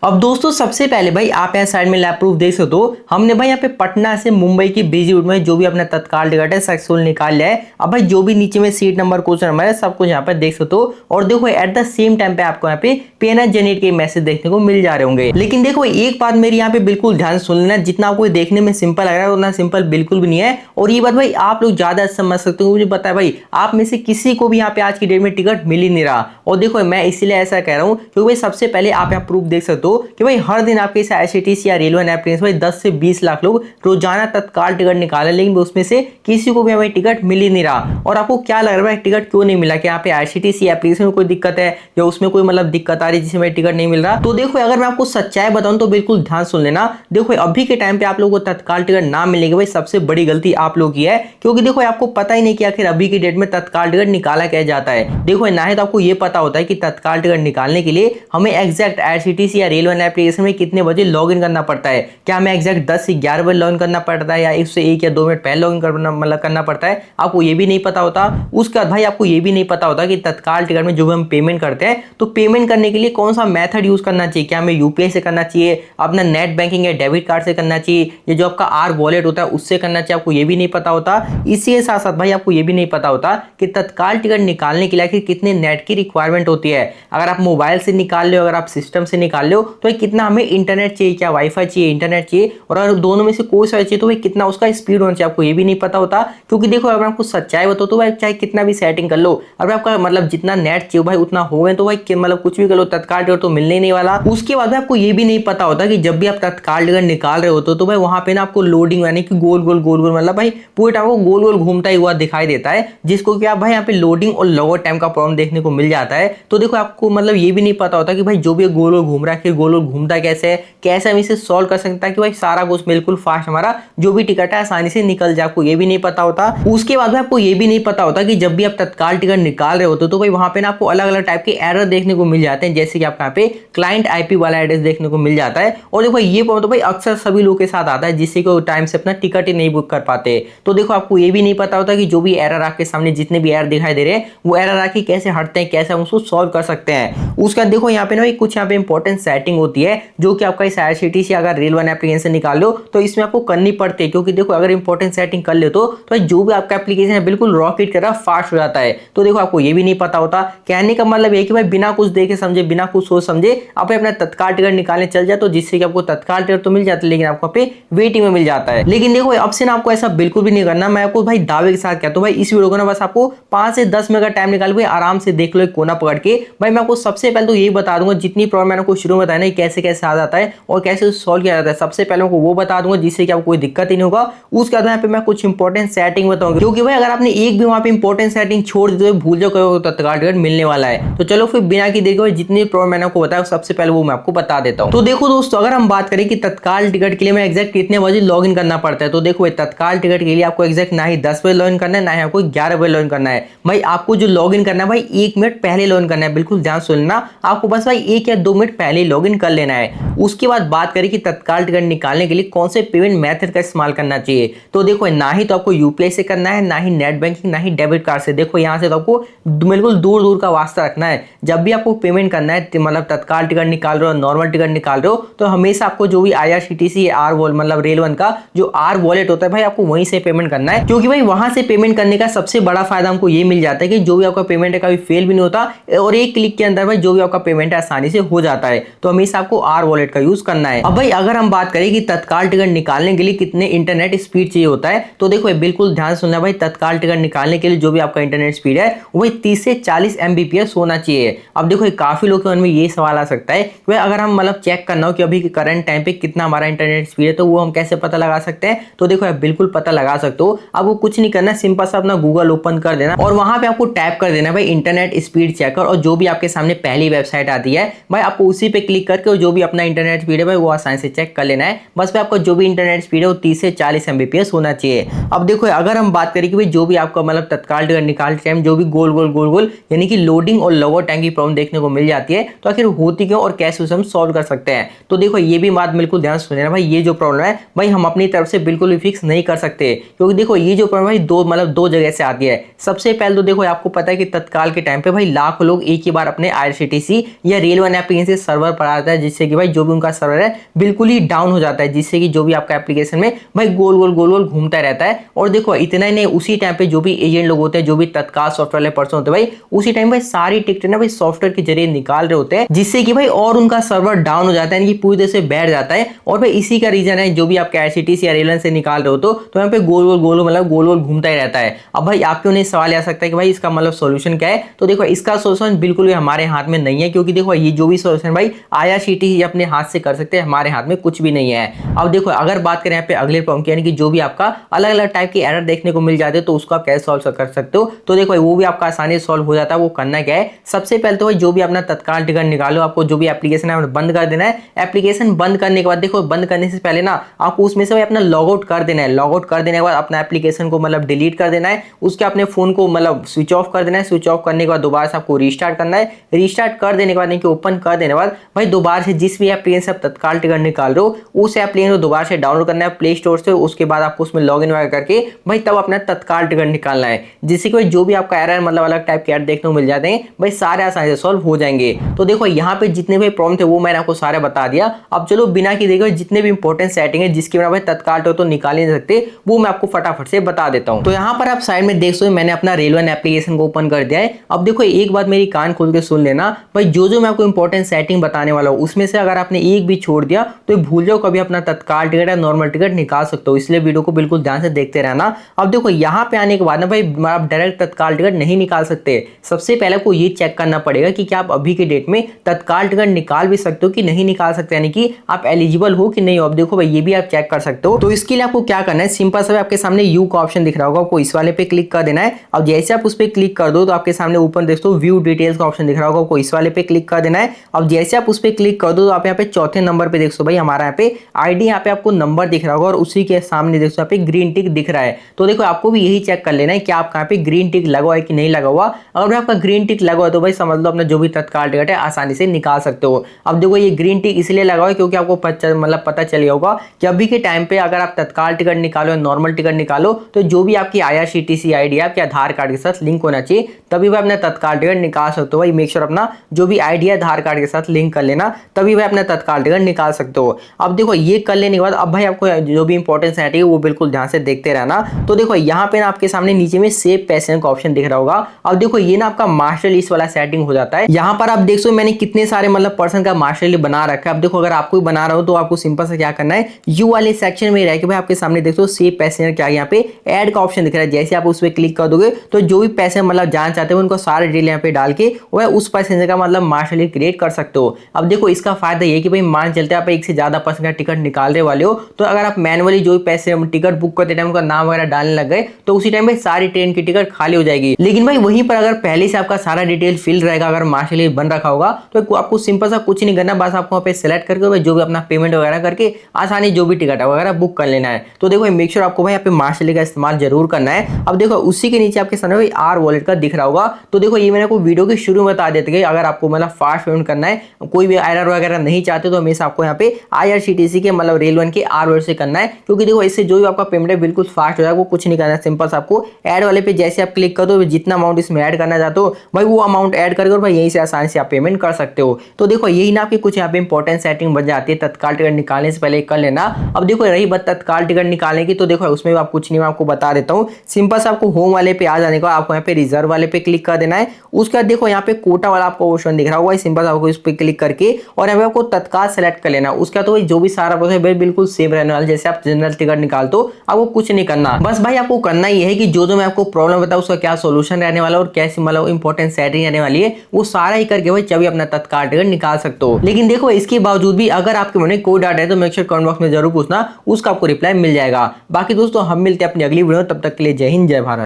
अब दोस्तों सबसे पहले भाई आप यहाँ साइड में लैब प्रूफ देख सकते हो। हमने भाई यहाँ पे पटना से मुंबई की बिजी रूट में जो भी अपना तत्काल टिकट है सक्सेसफुल निकाल लिया है। अब भाई जो भी नीचे में सीट नंबर क्वेश्चन नंबर है सब कुछ यहाँ पे देख सकते हो। और देखो एट द सेम टाइम पे आपको यहाँ पे पेना जनरेट के मैसेज देखने को मिल जा रहे होंगे। लेकिन देखो एक बात मेरी यहाँ पे बिल्कुल ध्यान सुन लेना, जितना आपको देखने में सिंपल लग रहा है उतना सिंपल बिल्कुल भी नहीं है। और ये बात भाई आप लोग ज्यादा समझ सकते हो, मुझे पता है भाई आप में से किसी को भी यहाँ पे आज की डेट में टिकट मिल ही नहीं रहा। और देखो मैं इसीलिए ऐसा कह रहा हूँ क्योंकि भाई सबसे पहले आप यहाँ प्रूफ देख सकते हो कि भाई हर दिन आपके इस आईआरसीटीसी या रेलवे एप्लीकेशन भाई 10 से 20 लाख लोग रोजाना तत्काल टिकट निकाले, लेकिन उसमें से किसी को भी हमें टिकट मिल ही नहीं रहा। और आपको क्या लग रहा है टिकट क्यों नहीं मिला? कि यहाँ पे आईआरसीटीसी एप्लीकेशन में कोई दिक्कत है या उसमें कोई मतलब दिक्कत आ रही है जिससे हमें टिकट नहीं मिल रहा? तो देखो अगर मैं आपको सच्चाई बताऊं तो बिल्कुल ध्यान सुन लेना। देखो अभी के टाइम पे आप लोगों को तत्काल टिकट ना मिलेगी भाई सबसे बड़ी गलती आप लोग की है, क्योंकि देखो आपको पता ही नहीं कि आखिर अभी की डेट में तत्काल टिकट निकाला क्या जाता है। देखो ना ही तो आपको ये पता होता है कि तत्काल टिकट निकालने के लिए हमें एग्जैक्ट आईआरसीटीसी या रेलवे एप्लीकेशन में कितने बजे लॉगिन करना पड़ता है। क्या हमें एग्जैक्ट 10 से 11 बजे लॉगिन करना पड़ता है या इससे 1 या 2 मिनट पहले लॉगिन करना मतलब करना पड़ता है? आपको ये भी नहीं पता होता। उसके बाद भाई आपको ये भी नहीं पता होता कि तत्काल टिकट में जो भी हम पेमेंट करते हैं तो पेमेंट करने के लिए कौन सा मेथड यूज करना चाहिए। क्या हमें यूपीआई से करना चाहिए, अपना नेट बैंकिंग या डेबिट कार्ड से करना चाहिए, या जो आपका आर वॉलेट होता है उससे करना चाहिए? आपको ये भी नहीं पता होता। इसी के साथ साथ भाई आपको ये भी नहीं पता होता कि तत्काल टिकट निकालने के लिए आखिर कितने नेट की रिक्वायरमेंट होती है। अगर आप मोबाइल से निकाल लो, अगर आप सिस्टम से निकाल लो तो कितना हमें इंटरनेट चाहिए, क्या वाईफाई चाहिए, इंटरनेट चाहिए, और अगर दोनों में से कोई सा चाहिए तो भाई कितना उसका स्पीड होना चाहिए? आपको ये भी नहीं पता होता। क्योंकि देखो अगर आपको सच्चाई बताओ तो भाई चाहे कितना भी सेटिंग कर लो, अगर आपका मतलब जितना नेट चाहिए भाई उतना हो गए तो भाई मतलब कुछ भी कर लो तत्काल टिकट तो मिलने ही नहीं वाला। उसके बाद आपको ये भी नहीं पता होता कि जब भी आप तत्काल टिकट निकाल रहे होते तो भाई वहां पे ना आपको लोडिंग यानी कि गोल गोल मतलब भाई पूरे टाइम को गोल गोल घूमता ही हुआ दिखाई देता है, जिसको कि आप भाई यहाँ पे लोडिंग और लोअर टाइम का प्रॉब्लम देखने को मिल जाता है। तो देखो आपको मतलब ये भी नहीं पता होता कि भाई जो भी गोल गोल घूम रहा है गोल गोल घूमता कैसे है, कैसे हम इसे सॉल्व कर सकते हैं कि भाई सारा कुछ बिल्कुल फास्ट हमारा जो भी टिकट है आसानी से निकल जाए। आपको ये भी नहीं पता होता। उसके बाद आपको ये भी नहीं पता होता कि जब भी आप तत्काल टिकट निकाल रहे होते तो भाई वहां पे ना आपको अलग अलग टाइप के एरर देखने को मिल जाते हैं, जैसे कि आपका यहाँ पे क्लाइंट आईपी वाला एड्रेस देखने को मिल जाता है। और देखो ये तो भाई अक्सर सभी लोगों के साथ आता है जिससे कि टाइम से अपना टिकट ही नहीं बुक कर पाते। तो देखो आपको ये भी नहीं पता होता कि जो भी एरर आपके सामने जितने भी एरर दिखाई दे रहे हैं वो एरर आके कैसे हटते हैं, कैसे हम उसको सॉल्व कर सकते हैं। उसका देखो यहाँ पे ना कुछ यहाँ पे इंपॉर्टेंट सेटिंग होती है जो कि आपका इस आईआरसीटीसी अगर रेलवे एप्लीकेशन निकाल लो तो इसमें आपको करनी पड़ती है। क्योंकि देखो अगर इंपॉर्टेंट सेटिंग कर ले तो जो भी आपका एप्लीकेशन है बिल्कुल रॉकेट की तरह फास्ट हो जाता है। तो देखो आपको ये भी नहीं पता होता। कहने का मतलब है कि भाई बिना कुछ देखे समझे, बिना कुछ सोच समझे आप अपना तत्काल टिकट निकालने चल जाए तो जिससे कि आपको तत्काल टिकट तो मिल जाता है लेकिन आपको पे वेटिंग में मिल जाता है। लेकिन देखो अब से ना आपको ऐसा बिल्कुल भी नहीं करना। मैं आपको भाई दावे के साथ कहता हूं भाई इस वीडियो को ना बस आपको 5 से 10 मिनट का टाइम निकाल के आराम से देख लो, एक कोना पकड़ के। भाई मैं आपको सबसे पहले तो यही बता दूंगा जितनी प्रॉब्लम मैंने आपको शुरू में बताया ना कैसे कैसे आ जाता है और कैसे सॉल्व किया जाता है, सबसे पहले आपको वो बता दूंगा जिससे कि आपको कोई दिक्कत ही नहीं होगा। उसके बाद यहाँ पे मैं कुछ इंपॉर्टेंट सेटिंग बताऊंगा, क्योंकि भाई अगर आपने एक भी वहां पे इंपॉर्टेंट सेटिंग छोड़ दी तो भूल जाओ तत्काल टिकट मिलने वाला है। तो चलो फिर बिना की देखे जितनी प्रॉब्लम मैंने आपको बताया सबसे पहले वो मैं आपको बता देता हूँ। तो देखो दोस्तों अगर हम बात करें कि तत्काल टिकट के लिए मैं एग्जैक्ट कितने बजे लॉग इन करना पड़ता है, तो देखो तत्काल टिकट के लिए आपको एग्जैक्ट ना ही 10 बजे लॉग इन करना है ना ही आपको 11 बजे लॉग इन करना है। भाई आपको जो लॉग इन करना है भाई 1 मिनट पहले लॉग इन करना है। बिल्कुल ध्यान सुनना, आपको बस भाई 1 या 2 मिनट पहले लॉग इन कर लेना है। उसके बाद बात करें कि तत्काल टिकट निकालने के लिए कौन से पेमेंट मेथड का इस्तेमाल करना चाहिए, तो देखो ना ही तो आपको यूपीआई से करना है, ना ही नेट बैंकिंग, ना ही डेबिट कार्ड से। देखो यहाँ से तो आपको बिल्कुल दूर दूर का वास्ता रखना है। जब भी आपको पेमेंट करना है मतलब तत्काल टिकट निकाल रहे हो, नॉर्मल टिकट निकाल रहे हो, तो हमेशा आपको जो भी आईआरसीटीसी आर वॉल मतलब रेल वन का जो आर वॉलेट होता है भाई आपको वहीं से पेमेंट करना है। क्योंकि भाई वहां से पेमेंट करने का सबसे बड़ा फायदा हमको ये मिल जाता है कि जो भी आपका पेमेंट है कभी फेल भी नहीं होता और एक क्लिक के अंदर भाई जो भी आपका पेमेंट है आसानी से हो जाता है। तो हमेशा आपको आर वॉलेट का यूज करना है। अब भाई अगर हम बात करें कि तत्काल टिकट निकालने के लिए कितने इंटरनेट स्पीड चाहिए होता है, तो देखो बिल्कुल ध्यान सुनना भाई तत्काल टिकट निकालने के लिए जो भी आपका इंटरनेट स्पीड है वो 30 से 40 एमबीपीएस होना चाहिए। अब देखो काफी लोग के मन में ये सवाल आ सकता है कि अगर हम मतलब चेक करना हो कि अभी करंट टाइम पे कितना हमारा इंटरनेट स्पीड है तो वो हम कैसे पता लगा सकते हैं, तो देखो आप बिल्कुल पता लगा सकते हो। आपको कुछ नहीं करना, सिंपल सा अपना गूगल ओपन कर देना और वहां पे आपको टैप कर देना भाई इंटरनेट स्पीड चेकर, और जो भी आपके सामने पहली वेबसाइट आती है भाई आपको उसी पे क्लिक करके जो भी अपना इंटरनेट स्पीड है भाई वो आसानी से चेक कर लेना है। बस भाई आपका जो भी इंटरनेट स्पीड है वो 30 से 40 एमबीपीएस होना चाहिए। अब देखो अगर हम बात करें कि भाई जो भी आपका मतलब तत्काल टिकट निकालते टाइम जो भी गोल गोल यानी कि लोडिंग और लोअर टाइम की प्रॉब्लम देखने को मिल जाती है, तो आखिर होती क्यों और कैसे उसे हम सॉल्व कर सकते हैं, तो देखो ये भी बात बिल्कुल ध्यान सुनिए ना भाई। ये जो प्रॉब्लम है भाई हम अपनी तरफ से बिल्कुल भी फिक्स नहीं कर सकते, क्योंकि देखो ये जो प्रॉब्लम है दो जगह से आती है। सबसे पहले तो देखो आपको पता है कि तत्काल के टाइम पे भाई लाखों लोग एक ही बार अपने आईआरसीटीसी या रेलवे एप्लीकेशन से सर्वर पर आ जाता है, जिससे कि भाई जो भी उनका सर्वर है बिल्कुल ही डाउन हो जाता है, जिससे कि जो भी आपका एप्लीकेशन में भाई गोल गोल गोल गोल घूमता रहता है। और देखो इतना ही नहीं, उसी टाइम पे जो भी एजेंट लोग होते हैं, जो भी तत्काल सॉफ्टवेयर वाले पर्सन होते हैं भाई, उसी टाइम भाई सारी टिकटें ना भाई सॉफ्टवेयर के जरिए निकाल रहे होते हैं, जिससे कि भाई और उनका सर्वर डाउन हो जाता है, यानी कि पूरी तरह से बैठ जाता है। और भाई इसी का रीजन है, जो भी आप आईआरसीटीसी या रेलवे से निकाल रहे हो तो यहाँ पे गोल गोल गोल मतलब गोल गोल घूमता ही रहता है। अब भाई आपके उन्हें सवाल आ सकता है कि भाई इसका मतलब सोल्यूशन क्या है। तो देखो इसका सोल्यूशन बिल्कुल भी हमारे हाथ में नहीं है, क्योंकि देखो ये जो भी सोल्यूशन भाई आईआरसीटीसी अपने हाथ से कर सकते हैं, हमारे हाथ में कुछ भी नहीं है। अब देखो अगर बात करें यहाँ पे अगले प्रॉब्लम की, यानी कि जो भी आपका अलग अलग टाइप की एरर देखने को मिल जाते हैं, तो उसको आप कैसे सॉल्व कर सकते हो। तो देखो वो भी आपका आसानी से सॉल्व हो जाता है। वो करना क्या है, सबसे पहले तो भाई जो भी अपना तत्काल टिकट निकालो, आपको जो भी एप्लीकेशन है बंद कर देना है। एप्लीकेशन बंद करने के बाद देखो बंद करने से पहले ना आपको उसमें से अपना लॉग आउट कर देना है। लॉग आउट कर देने के बाद अपना एप्लीकेशन को मतलब डिलीट कर देना है, उसके अपने फोन को मतलब स्विच ऑफ कर देना है। स्विच ऑफ करने के बाद दोबारा से आपको रीस्टार्ट करना है। रीस्टार्ट कर देने के बाद ओपन कर देने के बाद भाई दोबारा से जिस भी एप्लीकेशन आप तत्काल टिकट निकाल रहे हो उस एप्लीकेशन को दोबारा से डाउनलोड करना है प्ले स्टोर से। उसके बाद आपको उसमें लॉग इन वगैरह करके भाई तब अपना तत्काल टिकट निकालना है, जिससे कि जो भी आपका एरर मतलब अलग टाइप के एरर देखने को मिल जाते हैं भाई सारे आसानी से सॉल्व हो जाएंगे। तो देखो यहाँ पे जितने भी प्रॉब्लम थे वो मैंने आपको सारे बता दिया। अब चलो बिना की देखो जितने भी इंपॉर्टेंट सेटिंग है जिसके बिना भाई तत्काल तो निकाल नहीं सकते, वो मैं आपको फटाफट से बता देता हूँ। तो यहाँ पर आप साइड में देख सकते हो मैंने अपना रेलवे एप्लीकेशन को ओपन कर दिया है। अब देखो एक बात मेरी कान खोल के सुन लेना भाई, जो मैं आपको इंपॉर्टेंट सेटिंग बताने वाला हूँ उसमें से अगर आपने एक भी छोड़ दिया तो भूल जाओ कभी अपना तत्काल टिकट या नॉर्मल टिकट निकाल सकते हो। इसलिए वीडियो को बिल्कुल ध्यान से देखते रहना। अब देखो यहाँ पे आने के बाद ना भाई आप डायरेक्ट तत्काल टिकट नहीं निकाल सकते। सबसे पहले आपको ये चेक करना पड़ेगा कि क्या आप अभी के डेट में तत्काल टिकट निकाल भी सकते हो कि नहीं निकाल सकते, यानी कि आप एलिजिबल हो कि नहीं हो। अब देखो भाई ये भी आप चेक कर सकते हो। तो इसके लिए आपको क्या करना है, सिंपल सा आपके सामने यू का ऑप्शन दिख रहा होगा, आपको इस वाले पे क्लिक कर देना है। अब जैसे आप उस पर क्लिक कर दो तो आपके सामने ऊपर देखो व्यू डिटेल्स का ऑप्शन दिख रहा होगा, आपको इस वाले पे क्लिक कर देना है। अब जैसे आप उस पर क्लिक कर दो तो आप यहाँ पे चौथे नंबर पे देखो भाई हमारा यहाँ पे आईडी यहाँ पे आपको नंबर दिख रहा होगा और उसी के सामने देखो यहाँ पे ग्रीन टिक दिख रहा है। तो देखो आपको भी यही चेक कर लेना है कि आपका यहाँ पे ग्रीन टिक लगा हुआ है कि नहीं लगा हुआ। अगर आपका ग्रीन टिक लगा हुआ तो भाई समझ लो अपना जो भी तत्काल टिकट है आसानी से निकाल सकते हो। अब देखो ये ग्रीन टिक इसलिए लगा हुआ है क्योंकि आपको मतलब पता चल गया होगा कि अभी के टाइम पे अगर आप तत्काल टिकट निकालो या नॉर्मल टिकट निकालो तो जो भी आपकी आईआरसीटीसी आईडी है आपके आधार कार्ड के साथ लिंक होना चाहिए, तभी भाई अपना तत्काल टिकट निकाल सकते हो। भाई मेक श्योर अपना जो भी आईडी है आधार कार्ड के साथ लिंक कर लेना, तभी भाई अपना तत्काल टिकट निकाल सकते हो। अब देखो ये कर लेने के बाद अब भाई आपको जो भी इंपॉर्टेंट सेटिंग है वो बिल्कुल ध्यान से देखते रहना। तो देखो यहाँ पे ना आपके सामने नीचे में सेव पैसेंजर का ऑप्शन दिख रहा होगा। अब देखो ये ना आपका मास्टर लिस्ट वाला सेटिंग हो जाता है। यहाँ पर आप देख सकते हो मैंने कितने सारे मतलब पर्सन का मास्टर लिस्ट बना रखा है। अब देखो अगर आपको बना रहा हो तो आपको सिंपल से क्या करना है, यू वाले सेक्शन में रह के भाई आपके सामने देख सकते हो सेव पैसेंजर क्या यहाँ पे ऐड का ऑप्शन दिख रहा है। जैसे आप उस पर क्लिक कर दोगे तो जो भी पैसेंजर मतलब जाना चाहते हो उनको सारे डिटेल यहाँ पे डाल के वह उस पैसेंजर का मतलब मास्टर लिस्ट क्रिएट कर सकते हो। अब देखो इसका फायदा ये कि भाई मान चलते आप एक से ज्यादा पर्सन का टिकट निकालने वाले हो, तो अगर आप मैनुअली जो भी पैसे टिकट बुक करते टाइम उनका नाम वगैरह डालने लग गए तो उसी टाइम में सारी ट्रेन की टिकट खाली हो जाएगी। लेकिन भाई वहीं पर अगर पहले से आपका सारा डिटेल फिल रहेगा, अगर मास्टर लिस्ट बन रखा होगा, तो आपको सिंपल सा कुछ नहीं करना, बस आपको वहाँ पे सेलेक्ट करके जो भी अपना पेमेंट वगैरह करके आसानी जो भी टिकट वगैरह बुक कर लेना है। तो देखो मेक श्योर आपको भाई यहाँ पे मास्टर लिस्ट का इस्तेमाल जरूर करना है। अब देखो उसी के नीचे आपके सामने भाई आर वॉलेट का दिख रहा होगा। तो देखो ये मैंने आपको वीडियो के शुरू में बता देते कि अगर आपको मतलब फास्ट पेमेंट करना है, कोई भी एरर वगैरह नहीं चाहते, तो हमेशा आपको यहाँ पे आईआरसीटीसी के मतलब रेल वन के आर वॉलेट से करना है, क्योंकि देखो इससे जो भी आपका पेमेंट है बिल्कुल फास्ट हो जाएगा। वो कुछ नहीं करना है, सिंपल आपको ऐड वाले पे जैसे आप क्लिक कर दो जितना अमाउंट इसमें ऐड करना चाहते हो भाई वो अमाउंट ऐड करके और भाई यहीं से आसानी से आप पेमेंट कर सकते हो। तो देखो यही ना आपकी कुछ यहाँ पे इंपॉर्टेंट सेटिंग बन जाती है तत्काल टिकट निकालने से पहले कर लेना। अब देखो रही बात तत्काल टिकट निकालने की, तो देखो उसमें आप कुछ नहीं, मैं आपको बता देता हूँ। सिंपल से आपको होम वाले पे आ जाने का आपको यहाँ पे रिजर्व वाले पे क्लिक कर देना है। उसके बाद देखो यहाँ पे कोटा वाला आपको ऑप्शन दिख रहा होगा, सिंपल आपको इस पे क्लिक करके और यहाँ पे आपको तत्काल सेलेक्ट कर लेना। उसका तो जो भी सारा प्रोसेस है बिल्कुल सेम रहने वाला, जैसे आप जनरल टिकट निकालते हो आपको कुछ नहीं करना। बस भाई आपको करना ये है कि जो मैं आपको प्रॉब्लम बताऊँ उसका क्या सोल्यूशन रहने वाला और कैसे मतलब इंपॉर्टेंट सेटिंग रहने वाली है, वो सारा ही करके भाई तभी अपना तत्काल टिकट निकाल सकते हो। लेकिन देखो इसके बावजूद भी अगर आपके मन में कोई डाउट है तो मेक श्योर कमेंट बॉक्स में जरूर पूछना, उसका आपको रिप्लाई मिल जाएगा। बाकी दोस्तों हम मिलते हैं अपनी अगली वीडियो, तब तक के लिए जय हिंद जय भारत।